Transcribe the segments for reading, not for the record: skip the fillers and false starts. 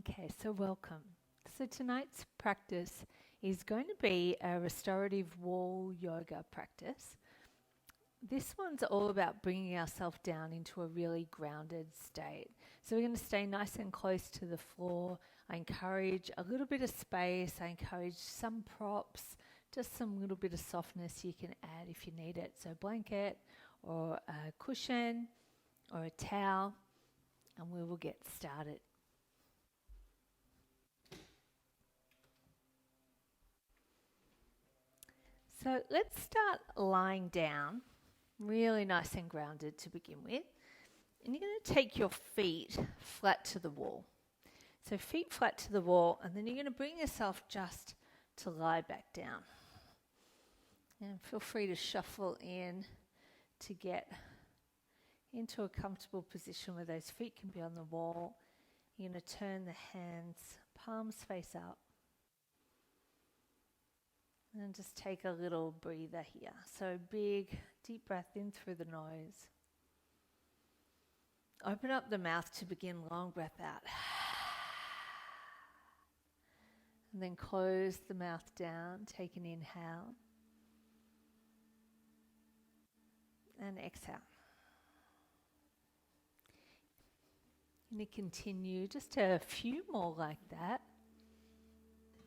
Okay, so welcome. So tonight's practice is going to be a restorative wall yoga practice. This one's all about bringing ourselves down into a really grounded state. So we're going to stay nice and close to the floor. I encourage a little bit of space. I encourage some props, just some little bit of softness you can add if you need it. So blanket or a cushion or a towel, and we will get started. So let's start lying down, really nice and grounded to begin with. And you're going to take your feet flat to the wall. So feet flat to the wall, and then you're going to bring yourself just to lie back down. And feel free to shuffle in to get into a comfortable position where those feet can be on the wall. You're going to turn the hands, palms face up. And just take a little breather here. So big, deep breath in through the nose. Open up the mouth to begin, long breath out. And then close the mouth down, take an inhale. And exhale. And continue just a few more like that.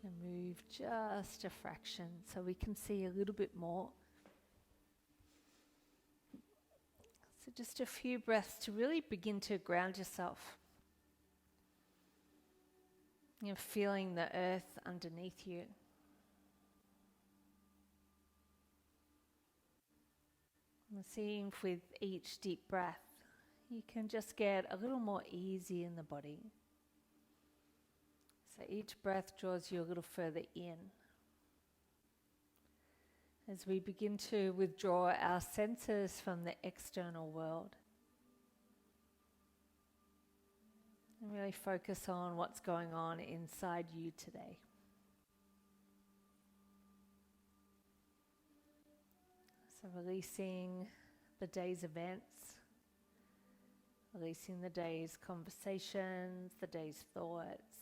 And move just a fraction so we can see a little bit more. So just a few breaths to really begin to ground yourself. You're feeling the earth underneath you. And seeing with each deep breath, you can just get a little more easy in the body. So each breath draws you a little further in. As we begin to withdraw our senses from the external world. And really focus on what's going on inside you today. So releasing the day's events. Releasing the day's conversations, the day's thoughts.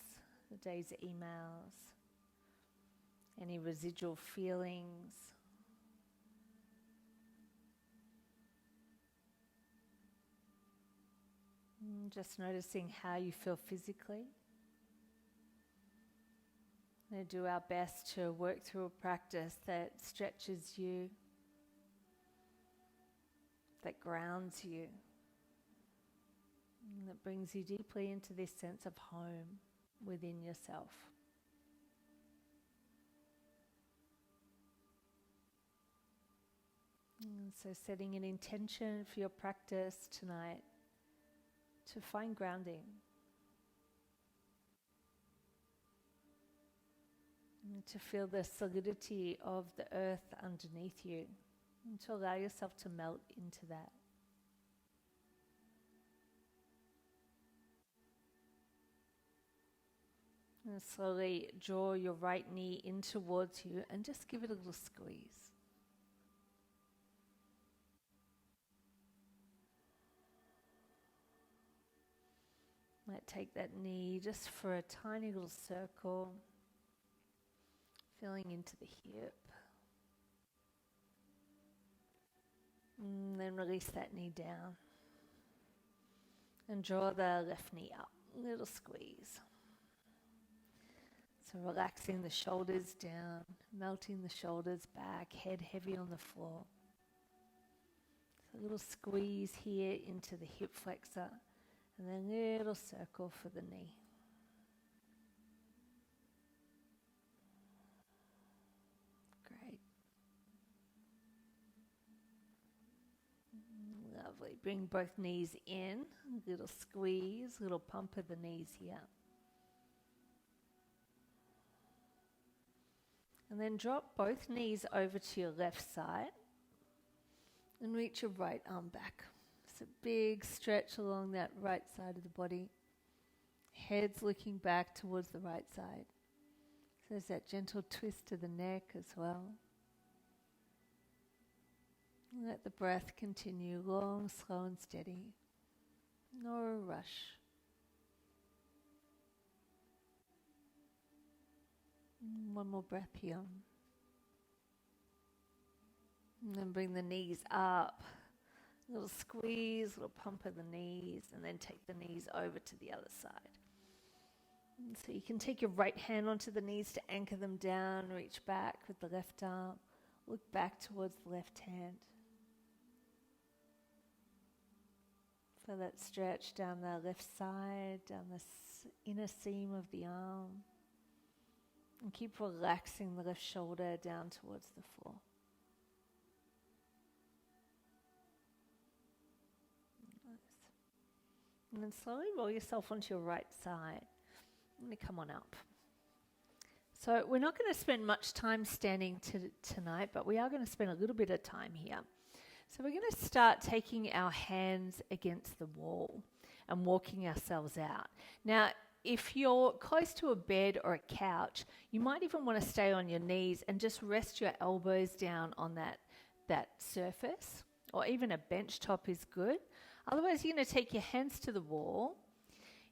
The day's emails, any residual feelings. Just noticing how you feel physically. We're going to do our best to work through a practice that stretches you, that grounds you, and that brings you deeply into this sense of home within yourself. And so setting an intention for your practice tonight to find grounding. And to feel the solidity of the earth underneath you and to allow yourself to melt into that. And slowly draw your right knee in towards you and just give it a little squeeze. Might take that knee just for a tiny little circle, feeling into the hip. And then release that knee down. And draw the left knee up, little squeeze. So relaxing the shoulders down, melting the shoulders back, head heavy on the floor. So a little squeeze here into the hip flexor, and then a little circle for the knee. Great. Lovely. Bring both knees in, a little squeeze, little pump of the knees here. And then drop both knees over to your left side and reach your right arm back. So big stretch along that right side of the body. Head's looking back towards the right side. So there's that gentle twist to the neck as well. Let the breath continue long, slow and steady. No rush. One more breath here. And then bring the knees up. A little squeeze, a little pump of the knees, and then take the knees over to the other side. And so you can take your right hand onto the knees to anchor them down, reach back with the left arm, look back towards the left hand. Feel that stretch down the left side, down the inner seam of the arm. And keep relaxing the left shoulder down towards the floor. Nice. And then slowly roll yourself onto your right side. I'm going to come on up. So we're not going to spend much time standing tonight, but we are going to spend a little bit of time here. So we're going to start taking our hands against the wall and walking ourselves out. Now, if you're close to a bed or a couch, you might even want to stay on your knees and just rest your elbows down on that surface, or even a bench top is good. Otherwise, you're going to take your hands to the wall.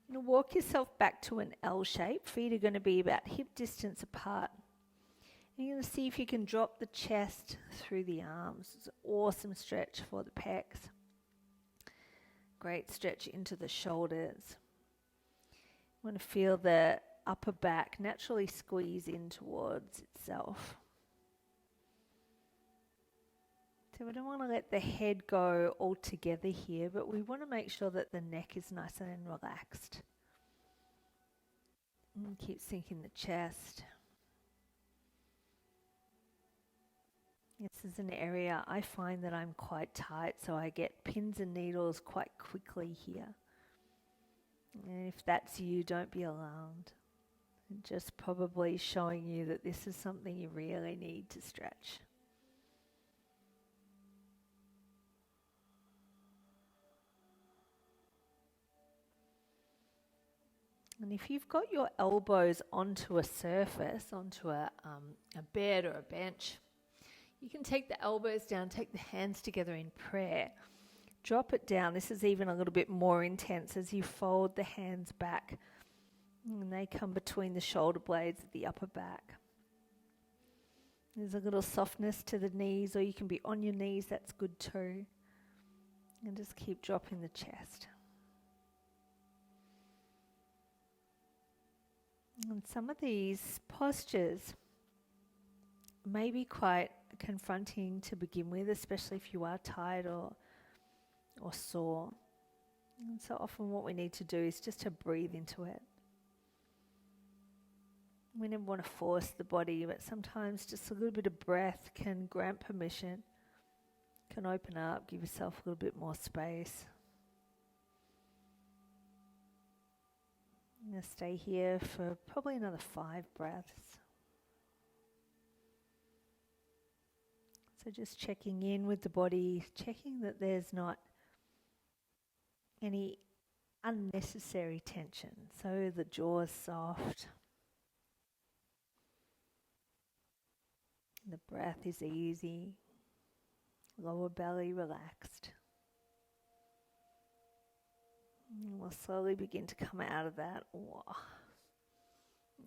You're going to walk yourself back to an L shape. Feet are going to be about hip distance apart. And you're going to see if you can drop the chest through the arms. It's an awesome stretch for the pecs. Great stretch into the shoulders. You want to feel the upper back naturally squeeze in towards itself. So we don't want to let the head go all together here, but we want to make sure that the neck is nice and relaxed. And keep sinking the chest. This is an area I find that I'm quite tight, so I get pins and needles quite quickly here. And if that's you, don't be alarmed. Just probably showing you that this is something you really need to stretch. And if you've got your elbows onto a surface, onto a bed or a bench, you can take the elbows down, take the hands together in prayer. Drop it down. This is even a little bit more intense as you fold the hands back. And they come between the shoulder blades at the upper back. There's a little softness to the knees, or you can be on your knees, that's good too. And just keep dropping the chest. And some of these postures may be quite confronting to begin with, especially if you are tired or sore. And so often what we need to do is just to breathe into it. We never want to force the body, but sometimes just a little bit of breath can grant permission, can open up, give yourself a little bit more space. I'm going to stay here for probably another 5 breaths. So just checking in with the body, checking that there's not any unnecessary tension. So the jaw's soft. The breath is easy. Lower belly relaxed. And we'll slowly begin to come out of that. Whoa.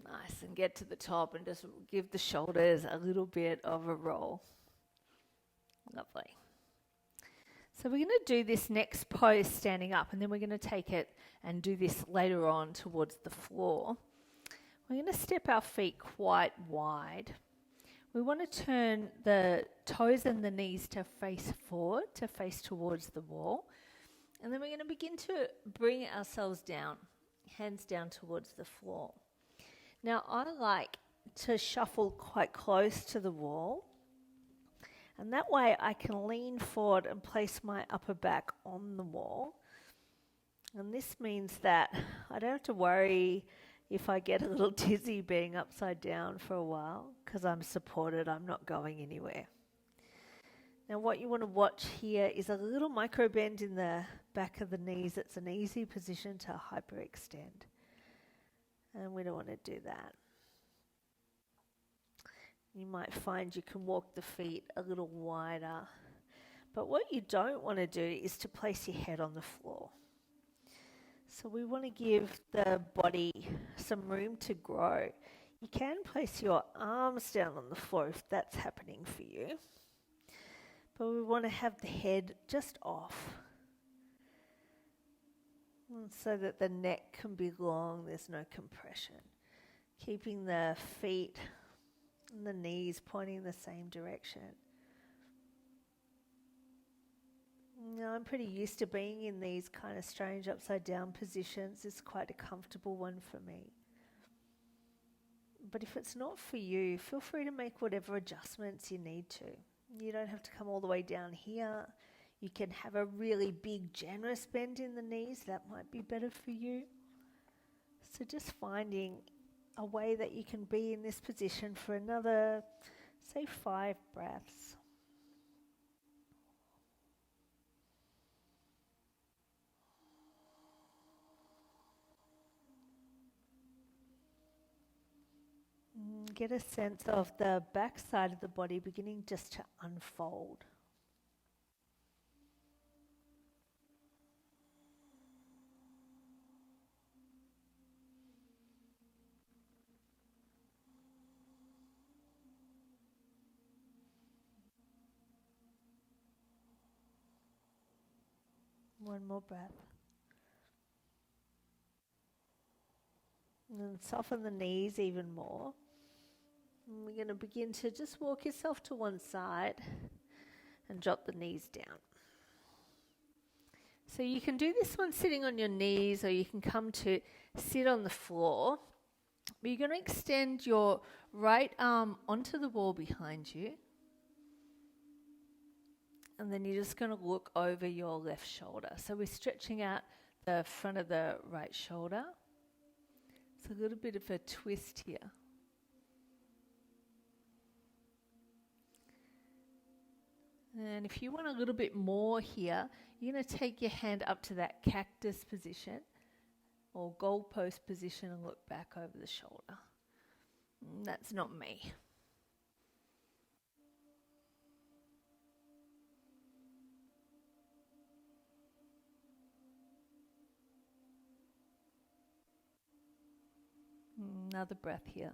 Nice, and get to the top and just give the shoulders a little bit of a roll. Lovely. So we're going to do this next pose standing up, and then we're going to take it and do this later on towards the floor. We're going to step our feet quite wide. We want to turn the toes and the knees to face forward, to face towards the wall. And then we're going to begin to bring ourselves down, hands down towards the floor. Now, I like to shuffle quite close to the wall. And that way I can lean forward and place my upper back on the wall. And this means that I don't have to worry if I get a little dizzy being upside down for a while, because I'm supported, I'm not going anywhere. Now what you want to watch here is a little micro bend in the back of the knees. It's an easy position to hyperextend. And we don't want to do that. You might find you can walk the feet a little wider. But what you don't want to do is to place your head on the floor. So we want to give the body some room to grow. You can place your arms down on the floor if that's happening for you. But we want to have the head just off, so that the neck can be long, there's no compression. Keeping the feet and the knees pointing in the same direction. I'm pretty used to being in these kind of strange upside down positions. It's quite a comfortable one for me. But if it's not for you, feel free to make whatever adjustments you need to. You don't have to come all the way down here. You can have a really big, generous bend in the knees. That might be better for you. So just finding a way that you can be in this position for another, say, 5 breaths. Get a sense of the back side of the body beginning just to unfold. One more breath. And then soften the knees even more. And we're going to begin to just walk yourself to one side and drop the knees down. So you can do this one sitting on your knees, or you can come to sit on the floor. But you're going to extend your right arm onto the wall behind you. And then you're just going to look over your left shoulder. So we're stretching out the front of the right shoulder. It's a little bit of a twist here. And if you want a little bit more here, you're going to take your hand up to that cactus position or goalpost position and look back over the shoulder. That's not me. Another breath here.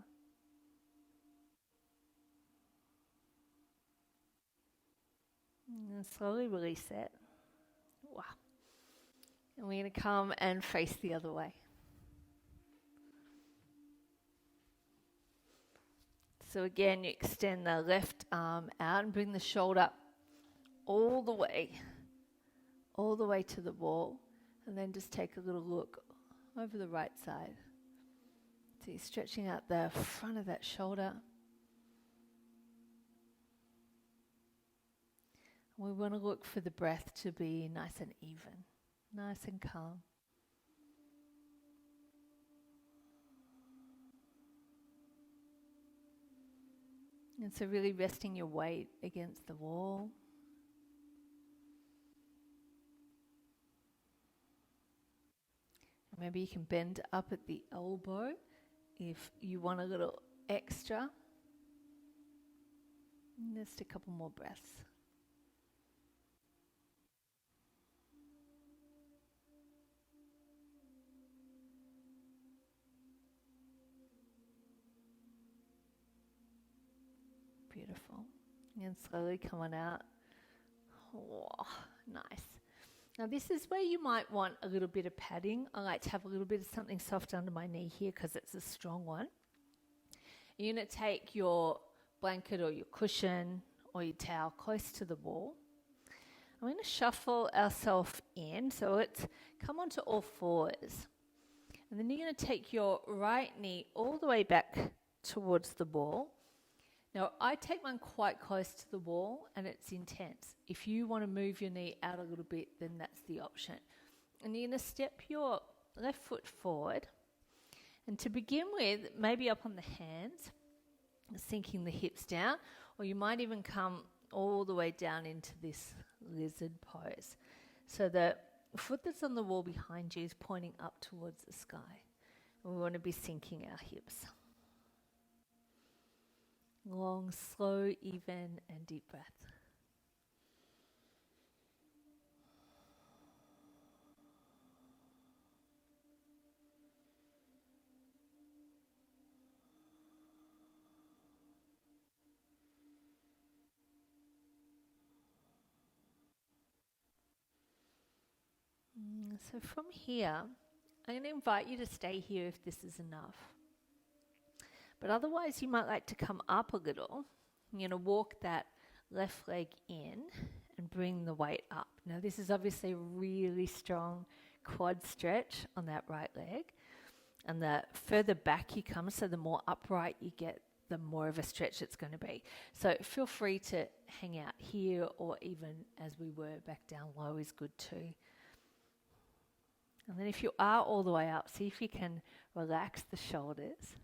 And slowly release it. Wow. And we're going to come and face the other way. So again, you extend the left arm out and bring the shoulder all the way to the wall. And then just take a little look over the right side. So you're stretching out the front of that shoulder. We want to look for the breath to be nice and even, nice and calm. And so really resting your weight against the wall. Maybe you can bend up at the elbow if you want a little extra. And just a couple more breaths. Beautiful. And slowly come on out. Oh, nice. Now this is where you might want a little bit of padding. I like to have a little bit of something soft under my knee here because it's a strong one. You're going to take your blanket or your cushion or your towel close to the wall. I'm going to shuffle ourselves in. So let's come onto all fours. And then you're going to take your right knee all the way back towards the wall. Now, I take mine quite close to the wall and it's intense. If you want to move your knee out a little bit, then that's the option. And you're going to step your left foot forward. And to begin with, maybe up on the hands, sinking the hips down, or you might even come all the way down into this lizard pose. So the foot that's on the wall behind you is pointing up towards the sky. And we want to be sinking our hips. Long, slow, even, and deep breath. So from here, I'm going to invite you to stay here if this is enough. But otherwise, you might like to come up a little. You're going to walk that left leg in and bring the weight up. Now, this is obviously a really strong quad stretch on that right leg. And the further back you come, so the more upright you get, the more of a stretch it's going to be. So feel free to hang out here, or even as we were back down low is good too. And then if you are all the way up, see if you can relax the shoulders.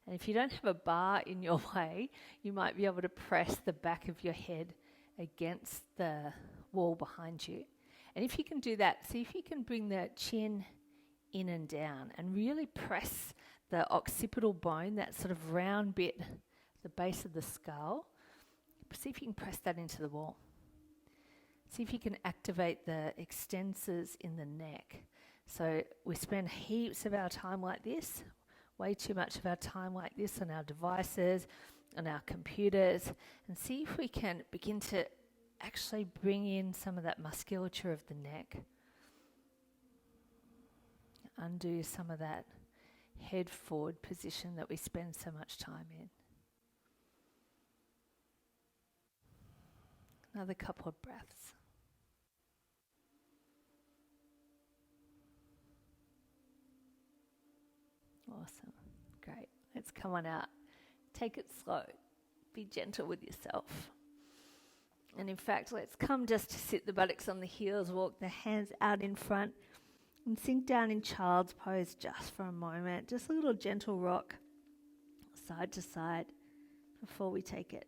And if you don't have a bar in your way, you might be able to press the back of your head against the wall behind you. And if you can do that, see if you can bring the chin in and down and really press the occipital bone, that sort of round bit, the base of the skull. See if you can press that into the wall. See if you can activate the extensors in the neck. So we spend heaps of our time like this, way too much of our time like this on our devices, on our computers, and see if we can begin to actually bring in some of that musculature of the neck. Undo some of that head forward position that we spend so much time in. Another couple of breaths. Awesome. Great. Let's come on out. Take it slow. Be gentle with yourself. And in fact, let's come just to sit the buttocks on the heels, walk the hands out in front, and sink down in child's pose just for a moment. Just a little gentle rock side to side before we take it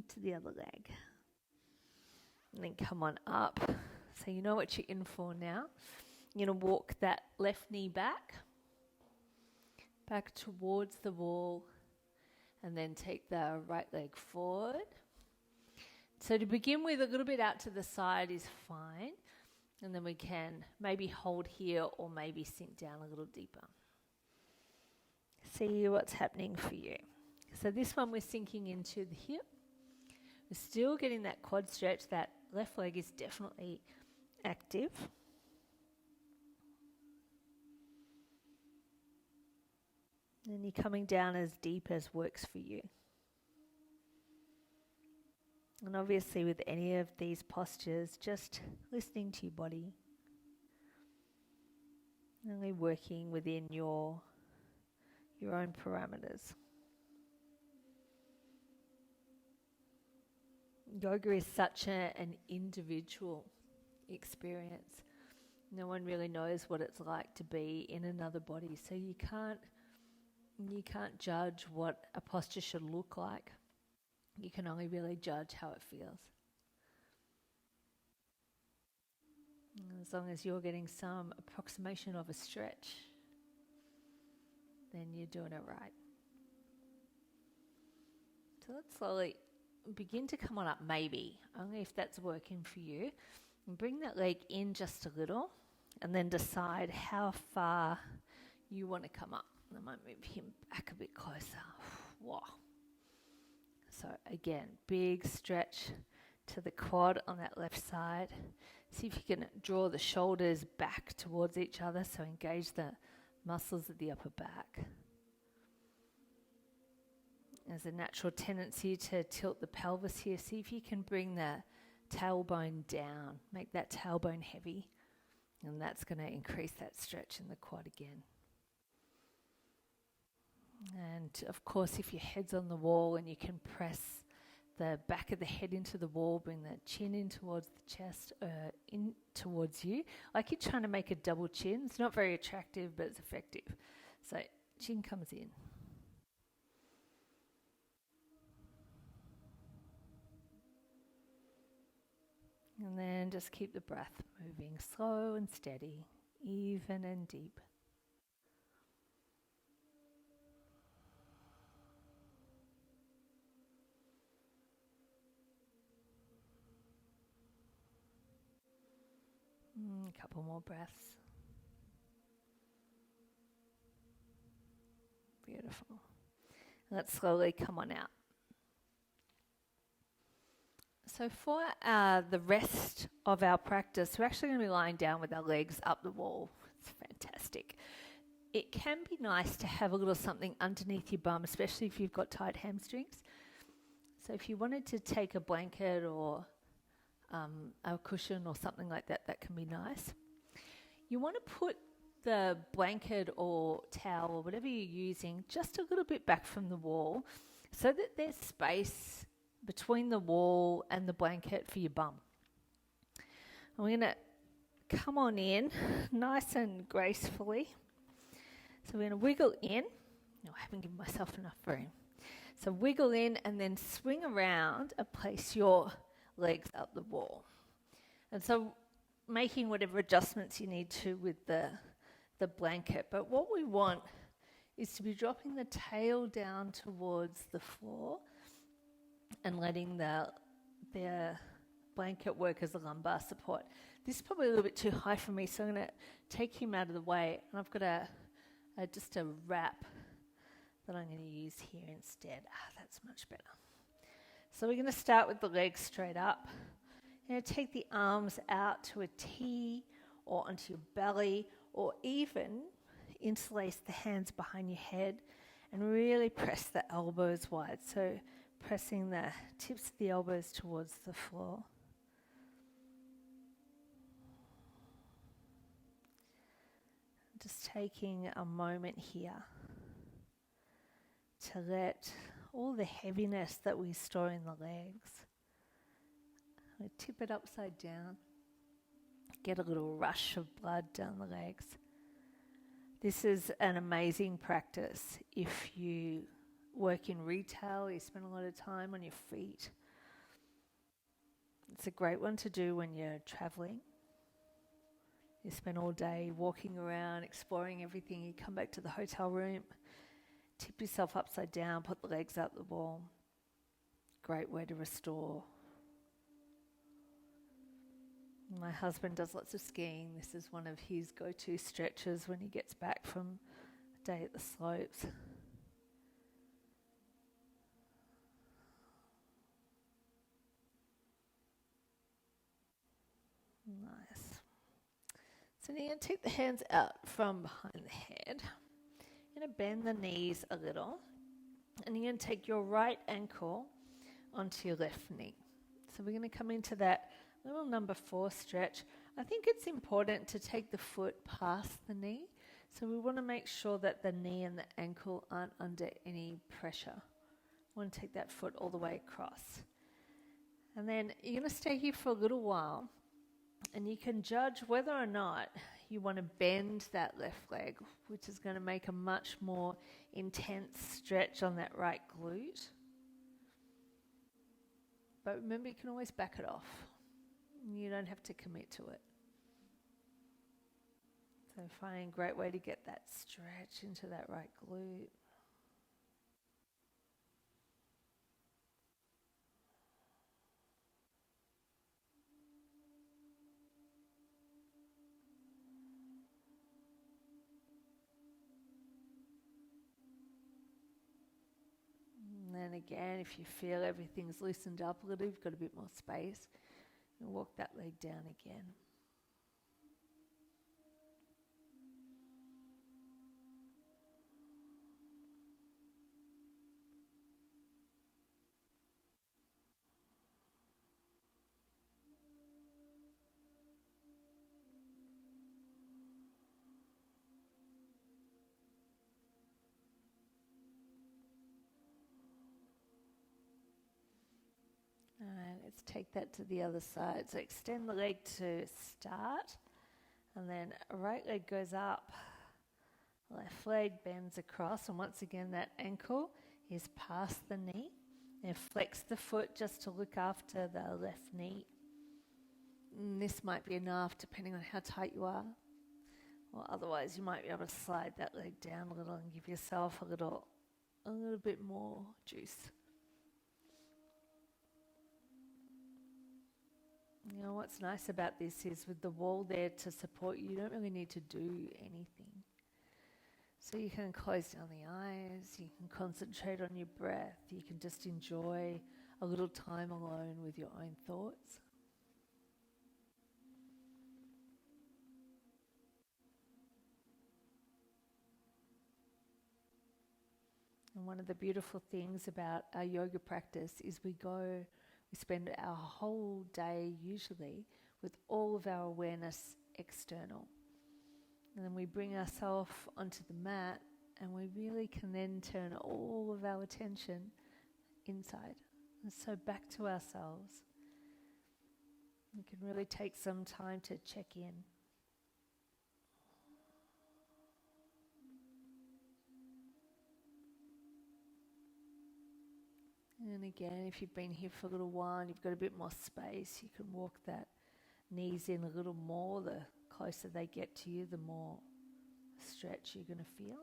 to the other leg. And then come on up. So you know what you're in for now. You're going to walk that left knee back towards the wall, and then take the right leg forward. So to begin with, a little bit out to the side is fine. And then we can maybe hold here or maybe sink down a little deeper. See what's happening for you. So this one we're sinking into the hip. We're still getting that quad stretch. That left leg is definitely active. And you're coming down as deep as works for you. And obviously with any of these postures, just listening to your body. Only working within your own parameters. Yoga is such an individual experience. No one really knows what it's like to be in another body, so you can't judge what a posture should look like. You can only really judge how it feels. And as long as you're getting some approximation of a stretch, then you're doing it right. So let's slowly begin to come on up, maybe, only if that's working for you. And bring that leg in just a little, and then decide how far you want to come up. I might move him back a bit closer. Whoa. So again, big stretch to the quad on that left side. See if you can draw the shoulders back towards each other, so engage the muscles of the upper back. There's a natural tendency to tilt the pelvis here. See if you can bring the tailbone down. Make that tailbone heavy, and that's going to increase that stretch in the quad again. And of course, if your head's on the wall and you can press the back of the head into the wall, bring the chin in towards the chest, in towards you, like you're trying to make a double chin. It's not very attractive, but it's effective. So chin comes in. And then just keep the breath moving slow and steady, even and deep. A couple more breaths. Beautiful. Let's slowly come on out. So for the rest of our practice, we're actually going to be lying down with our legs up the wall. It's fantastic. It can be nice to have a little something underneath your bum, especially if you've got tight hamstrings. So if you wanted to take a blanket or a cushion or something like that, that can be nice. You want to put the blanket or towel or whatever you're using just a little bit back from the wall so that there's space between the wall and the blanket for your bum. And we're going to come on in nice and gracefully. So we're going to wiggle in. No, I haven't given myself enough room. So wiggle in and then swing around and place your legs up the wall. And so making whatever adjustments you need to with the blanket. But what we want is to be dropping the tail down towards the floor and letting the blanket work as a lumbar support. This is probably a little bit too high for me, so I'm going to take him out of the way. And I've got just a wrap that I'm going to use here instead. That's much better. So we're going to start with the legs straight up. You're going to take the arms out to a T or onto your belly, or even interlace the hands behind your head and really press the elbows wide. So pressing the tips of the elbows towards the floor. Just taking a moment here to let all the heaviness that we store in the legs, we tip it upside down, get a little rush of blood down the legs. This is an amazing practice if you work in retail, you spend a lot of time on your feet. It's a great one to do when you're traveling. You spend all day walking around, exploring everything. You come back to the hotel room, tip yourself upside down, put the legs up the wall. Great way to restore. My husband does lots of skiing. This is one of his go-to stretches when he gets back from a day at the slopes. Nice. So now you're going to take the hands out from behind the head. You're going to bend the knees a little. And you're going to take your right ankle onto your left knee. So we're going to come into that little number 4 stretch. I think it's important to take the foot past the knee. So we want to make sure that the knee and the ankle aren't under any pressure. We want to take that foot all the way across. And then you're going to stay here for a little while. And you can judge whether or not you want to bend that left leg, which is going to make a much more intense stretch on that right glute. But remember, you can always back it off. You don't have to commit to it. So finding a great way to get that stretch into that right glute. And then again, if you feel everything's loosened up a little, you've got a bit more space, and walk that leg down again. Alright, let's take that to the other side. So extend the leg to start, and then right leg goes up, left leg bends across, and once again that ankle is past the knee. And flex the foot just to look after the left knee. And this might be enough depending on how tight you are. Or otherwise you might be able to slide that leg down a little and give yourself a little bit more juice. You know, what's nice about this is with the wall there to support you, you don't really need to do anything. So you can close down the eyes, you can concentrate on your breath, you can just enjoy a little time alone with your own thoughts. And one of the beautiful things about our yoga practice is we spend our whole day usually with all of our awareness external. And then we bring ourselves onto the mat and we really can then turn all of our attention inside. And so back to ourselves. We can really take some time to check in. And again, if you've been here for a little while and you've got a bit more space, you can walk that knees in a little more. The closer they get to you, the more stretch you're going to feel.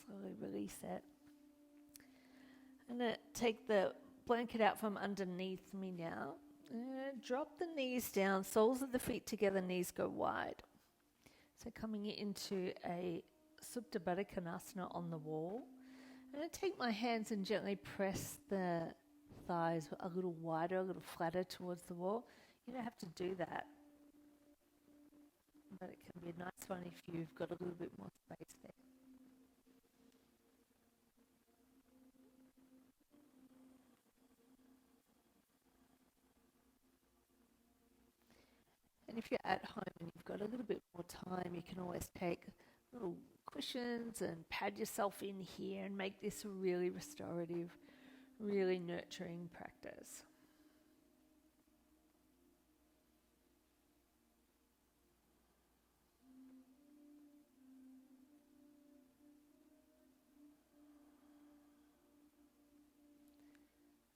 Slowly release it. I'm going to take the blanket out from underneath me now. Drop the knees down, soles of the feet together, knees go wide. So coming into a Supta Baddha Konasana on the wall. I'm going to take my hands and gently press the thighs a little wider, a little flatter towards the wall. You don't have to do that, but it can be a nice one if you've got a little bit more space there. And if you're at home and you've got a little bit more time, you can always take little cushions and pad yourself in here and make this a really restorative, really nurturing practice.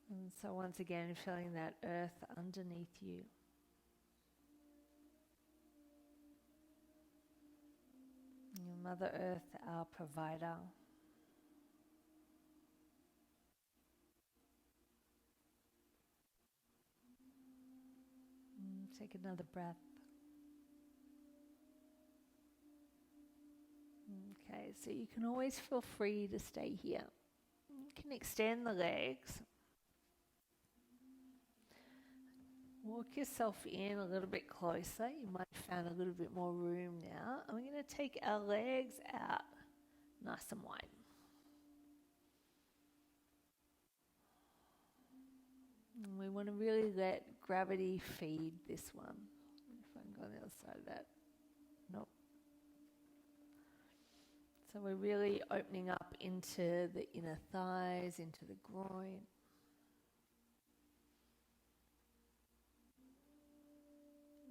And so once again, feeling that earth underneath you. Mother Earth, our provider. Take another breath. Okay, so you can always feel free to stay here. You can extend the legs. Walk yourself in a little bit closer. You might have found a little bit more room now. And we're going to take our legs out nice and wide. And we want to really let gravity feed this one. If I can go on the other side of that. Nope. So we're really opening up into the inner thighs, into the groin.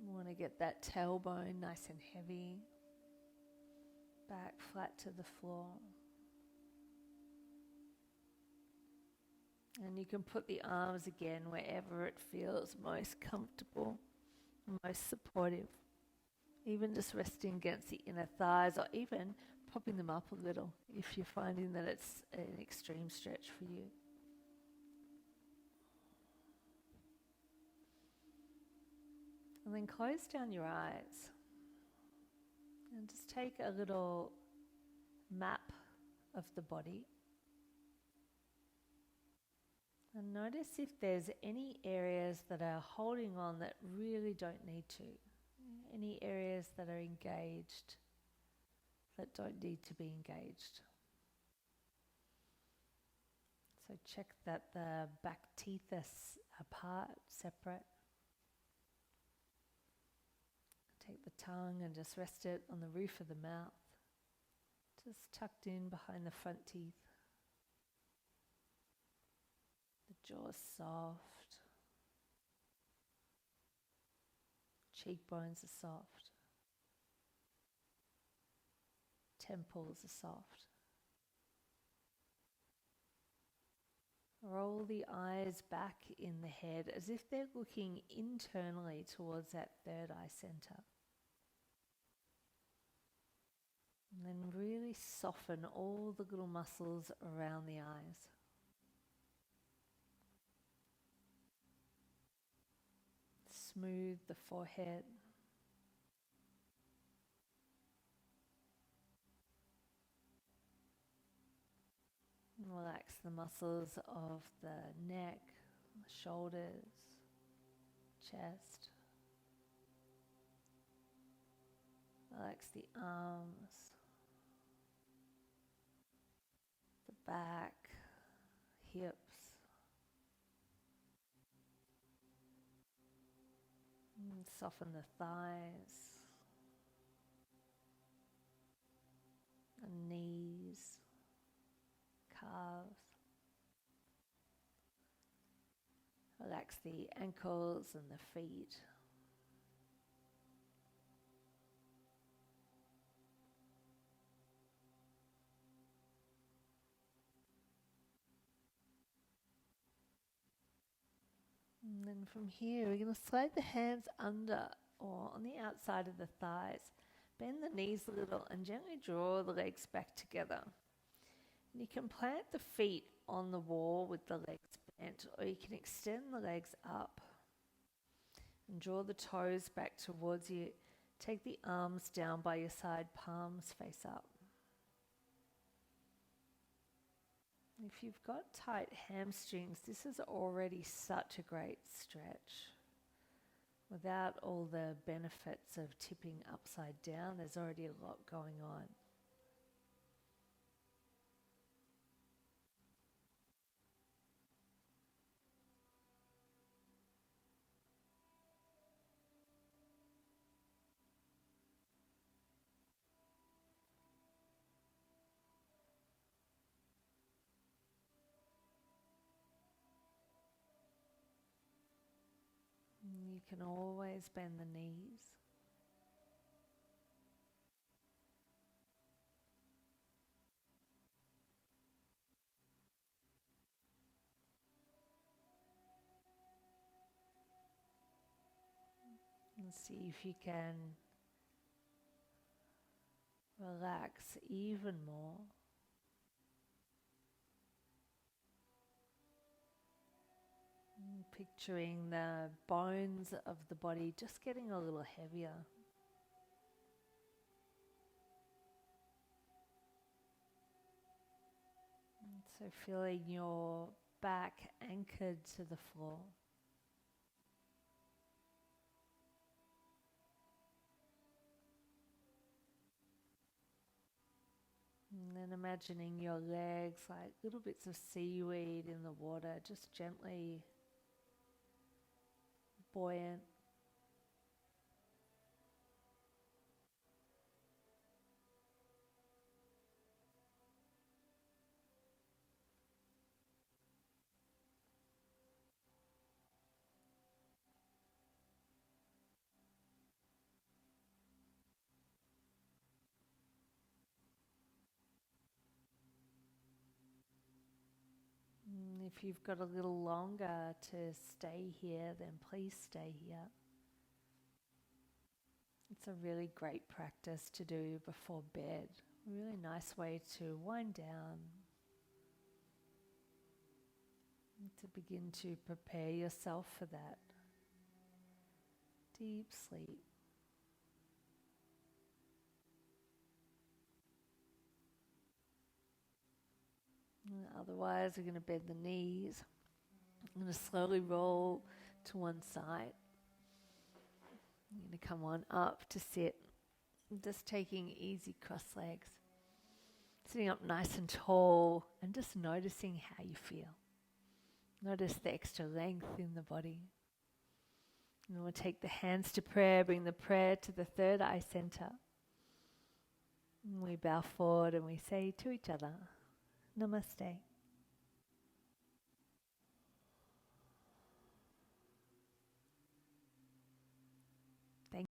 We want to get that tailbone nice and heavy, back flat to the floor. And you can put the arms again wherever it feels most comfortable, most supportive. Even just resting against the inner thighs or even popping them up a little if you're finding that it's an extreme stretch for you. And then close down your eyes and just take a little map of the body. And notice if there's any areas that are holding on that really don't need to. Any areas that are engaged that don't need to be engaged. So check that the back teeth are apart, separate. Take the tongue and just rest it on the roof of the mouth, just tucked in behind the front teeth. The jaw's soft. Cheekbones are soft. Temples are soft. Roll the eyes back in the head as if they're looking internally towards that third eye center. And then really really soften all the little muscles around the eyes. Smooth the forehead. Relax the muscles of the neck, the shoulders, chest. Relax the arms, the back, hips. And soften the thighs and knees, calves. Relax the ankles and the feet. And then from here, we're going to slide the hands under or on the outside of the thighs. Bend the knees a little and gently draw the legs back together. And you can plant the feet on the wall with the legs bent, or you can extend the legs up and draw the toes back towards you. Take the arms down by your side, palms face up. If you've got tight hamstrings, this is already such a great stretch. Without all the benefits of tipping upside down, there's already a lot going on. You can always bend the knees. And see if you can relax even more. Picturing the bones of the body just getting a little heavier. And so feeling your back anchored to the floor. And then imagining your legs like little bits of seaweed in the water, just gently buoyant. If you've got a little longer to stay here, then please stay here. It's a really great practice to do before bed. A really nice way to wind down, and to begin to prepare yourself for that deep sleep. And otherwise, we're going to bend the knees. I'm going to slowly roll to one side. I'm going to come on up to sit. I'm just taking easy cross legs. Sitting up nice and tall and just noticing how you feel. Notice the extra length in the body. And we'll take the hands to prayer, bring the prayer to the third eye center. And we bow forward and we say to each other, Namaste.